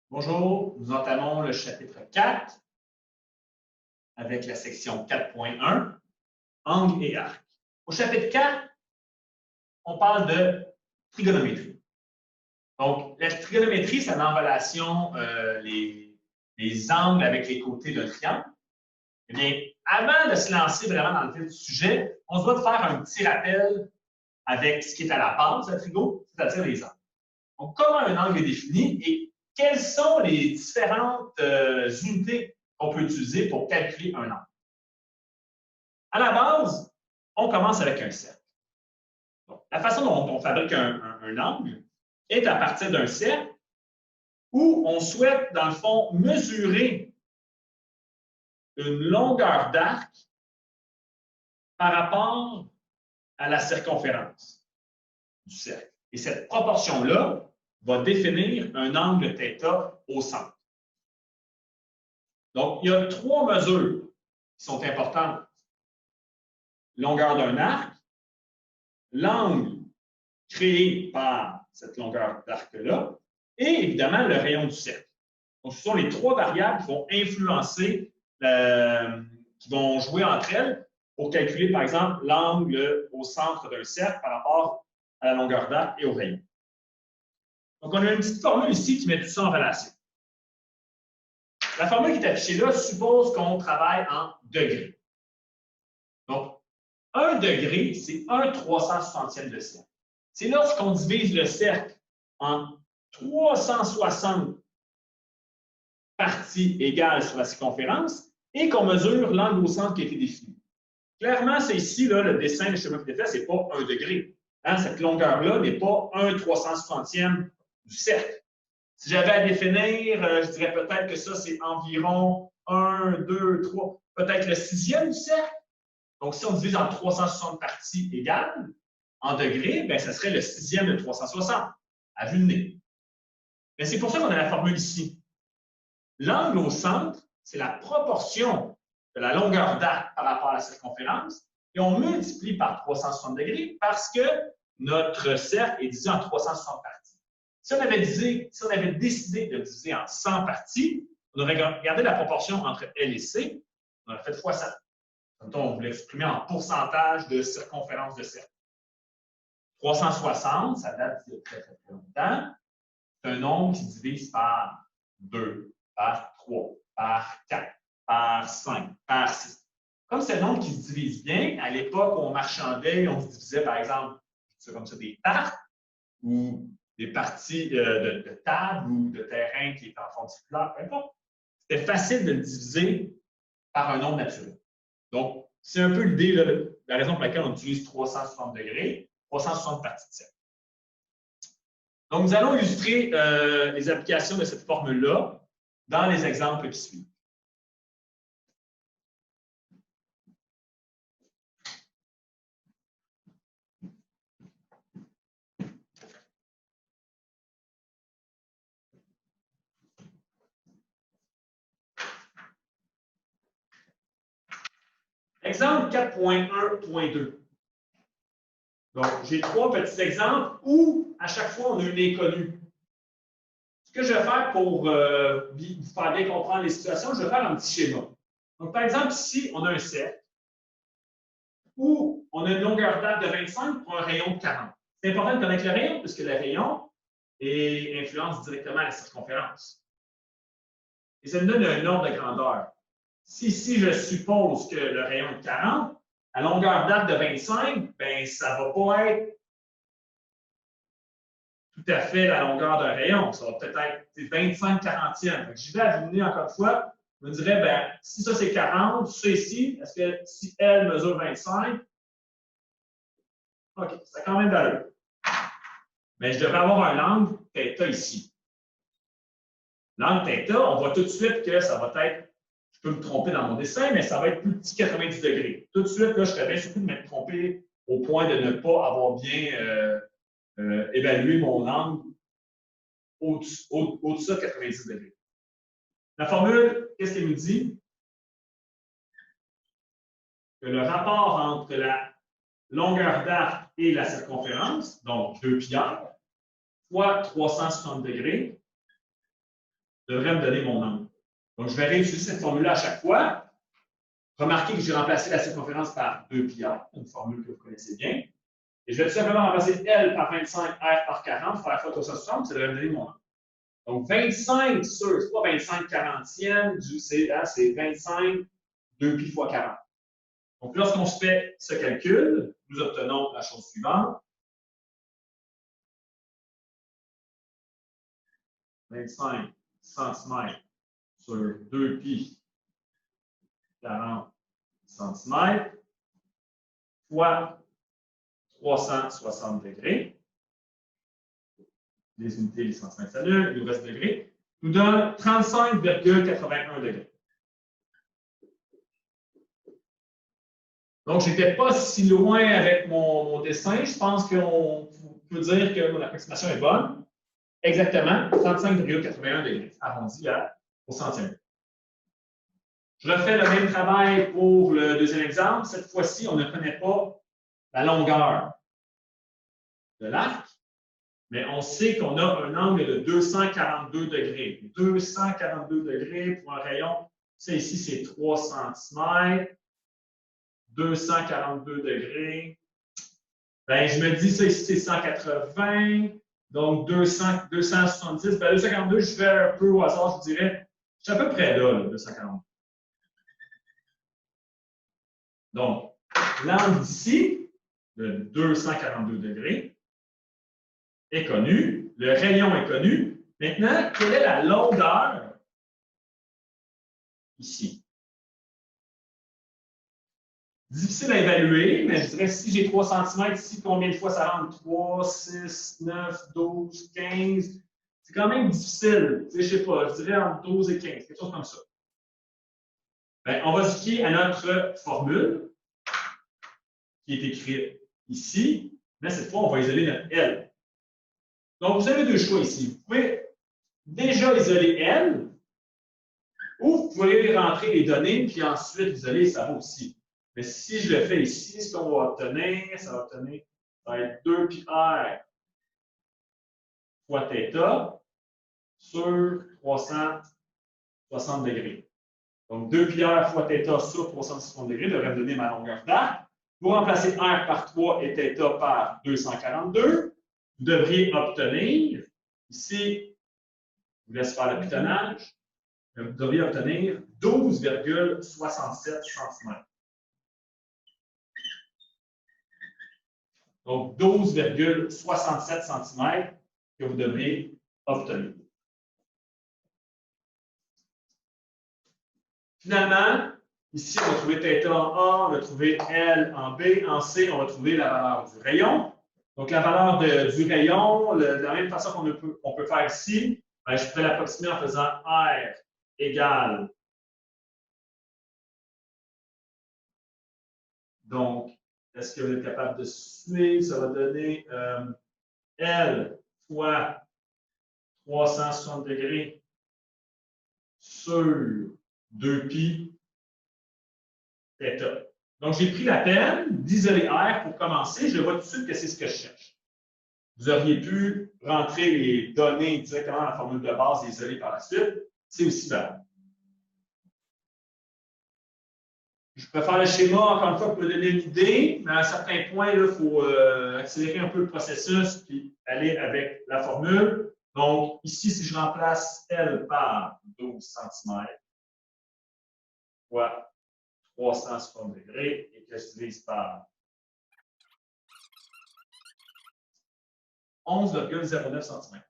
Bonjour, nous entamons le chapitre 4 avec la section 4.1, angle et arc. Au chapitre 4, on parle de trigonométrie. Donc, la trigonométrie, ça met en relation les angles avec les côtés d'un triangle. Eh bien, avant de se lancer vraiment dans le vif du sujet, on se doit de faire un petit rappel avec ce qui est à la base de la trigo, c'est-à-dire les angles. Donc, comment un angle est défini et quelles sont les différentes unités qu'on peut utiliser pour calculer un angle? À la base, on commence avec un cercle. Donc, la façon dont on fabrique un angle est à partir d'un cercle où on souhaite, dans le fond, mesurer une longueur d'arc par rapport à la circonférence du cercle. Et cette proportion-là va définir un angle θ au centre. Donc, il y a trois mesures qui sont importantes. Longueur d'un arc, l'angle créé par cette longueur d'arc-là, et évidemment le rayon du cercle. Donc, ce sont les trois variables qui vont influencer, qui vont jouer entre elles pour calculer, par exemple, l'angle au centre d'un cercle par rapport à la longueur d'arc et au rayon. Donc, on a une petite formule ici qui met tout ça en relation. La formule qui est affichée là suppose qu'on travaille en degrés. Donc, 1 degré, c'est 1/360e de cercle. C'est lorsqu'on divise le cercle en 360 parties égales sur la circonférence et qu'on mesure l'angle au centre qui a été défini. Clairement, c'est ici, là, le dessin, le schéma qui est fait, ce n'est pas 1 degré. Hein, cette longueur-là n'est pas 1/360e du cercle. Si j'avais à définir, je dirais peut-être que ça, c'est environ 1, 2, 3, peut-être le 6e du cercle. Donc, si on divise en 360 parties égales, en degrés, bien, ça serait le 6e de 360, à vue de nez. Mais c'est pour ça qu'on a la formule ici. L'angle au centre, c'est la proportion de la longueur d'arc par rapport à la circonférence, et on multiplie par 360 degrés parce que notre cercle est divisé en 360 parties. Si on avait décidé de diviser en 100 parties, on aurait gardé la proportion entre L et C, on aurait fait fois 100. Comme on voulait exprimer en pourcentage de circonférence de cercle. 360, ça date de très, très, très longtemps. C'est un nombre qui se divise par 2, par 3, par 4, par 5, par 6. Comme c'est un nombre qui se divise bien, à l'époque où on marchandait, on se divisait, par exemple, comme ça, des tartes ou des parties de table ou de terrain qui est en forme circulaire, peu importe. C'était facile de le diviser par un nombre naturel. Donc, c'est un peu l'idée, la raison pour laquelle on utilise 360 degrés, 360 parties de cercle. Donc, nous allons illustrer les applications de cette formule-là dans les exemples qui suivent. Exemple 4.1.2. Donc, j'ai trois petits exemples où, à chaque fois, on a une inconnue. Ce que je vais faire pour vous faire bien comprendre les situations, je vais faire un petit schéma. Donc, par exemple, ici, on a un cercle où on a une longueur d'arc de 25 pour un rayon de 40. C'est important de connaître le rayon, puisque le rayon influence directement la circonférence. Et ça nous donne un ordre de grandeur. Si je suppose que le rayon est de 40, à longueur d'arc de 25, bien, ça ne va pas être tout à fait la longueur d'un rayon. Ça va peut-être être 25/40e. J'y vais à venir encore une fois. Je me dirais, bien, si ça c'est 40, ça ici, est-ce que si elle mesure 25, OK, ça a quand même d'allure. Mais je devrais avoir un angle θ ici. L'angle θ, on voit tout de suite que ça va être, je peux me tromper dans mon dessin, mais ça va être plus petit 90 degrés. Tout de suite, là, je serais bien surtout de m'être trompé au point de ne pas avoir bien évalué mon angle au-dessus de 90 degrés. La formule, qu'est-ce qu'elle nous dit? Que le rapport entre la longueur d'arc et la circonférence, donc 2 pi r, fois 360 degrés, devrait me donner mon angle. Donc, je vais réutiliser cette formule-là à chaque fois. Remarquez que j'ai remplacé la circonférence par 2πr, une formule que vous connaissez bien. Et je vais tout simplement remplacer L par 25, R par 40, faire fois 360, ça devrait me donner mon angle. Donc, 25 sur, c'est pas 25 quarantièmes, c'est 25 2π fois 40. Donc, lorsqu'on se fait ce calcul, nous obtenons la chose suivante. 25 cm sur 2π 40 cm fois 360 degrés. Les unités, les centimètres s'annulent, il nous reste degrés, nous donne 35,81 degrés. Donc, je n'étais pas si loin avec mon dessin. Je pense qu'on peut dire que mon approximation est bonne. Exactement, 35,81 degrés, arrondi au centième. Je refais le même travail pour le deuxième exemple. Cette fois-ci, on ne connaît pas la longueur de l'arc, mais on sait qu'on a un angle de 242 degrés. 242 degrés pour un rayon, ça ici, c'est 3 cm. 242 degrés. Ben, je me dis, ça ici, c'est 180. Donc, 270. Ben, 242, je fais un peu au hasard, je dirais. Je suis à peu près là, 242. Donc, l'angle ici, de 242 degrés, est connu. Le rayon est connu. Maintenant, quelle est la longueur ici? Difficile à évaluer, mais je dirais si j'ai 3 cm ici, combien de fois ça rentre? 3, 6, 9, 12, 15. C'est quand même difficile. Je ne sais pas, je dirais entre 12 et 15, quelque chose comme ça. Bien, on va se fier à notre formule qui est écrite ici, mais cette fois, on va isoler notre L. Donc, vous avez deux choix ici. Vous pouvez déjà isoler L, ou vous pouvez rentrer les données, puis ensuite isoler, ça va aussi. Mais si je le fais ici, ce qu'on va obtenir, ça va être 2πr fois θ sur 360 degrés. Donc, 2πr fois θ sur 360 degrés devrait me donner ma longueur d'arc. Vous remplacez R par 3 et θ par 242. Vous devriez obtenir, ici, je vous laisse faire le pitonnage, vous devriez obtenir 12,67 cm. Donc, 12,67 cm que vous devriez obtenir. Finalement, ici, on va trouver θ en A, on va trouver L en B, en C, on va trouver la valeur du rayon. Donc, la valeur du rayon, de la même façon qu'on peut faire ici, ben, je peux l'approximer en faisant R égale. Donc, est-ce que vous êtes capable de suivre? Ça va donner L fois 360 degrés sur 2π θ. Donc, j'ai pris la peine d'isoler R pour commencer. Je vois tout de suite que c'est ce que je cherche. Vous auriez pu rentrer les données directement dans la formule de base et isoler par la suite. C'est aussi valable. Je préfère le schéma, encore une fois, pour me donner une idée, mais à un certain point, il faut accélérer un peu le processus puis aller avec la formule. Donc, ici, si je remplace L par 12 cm fois 360 degrés et que je divise par 11,09 cm.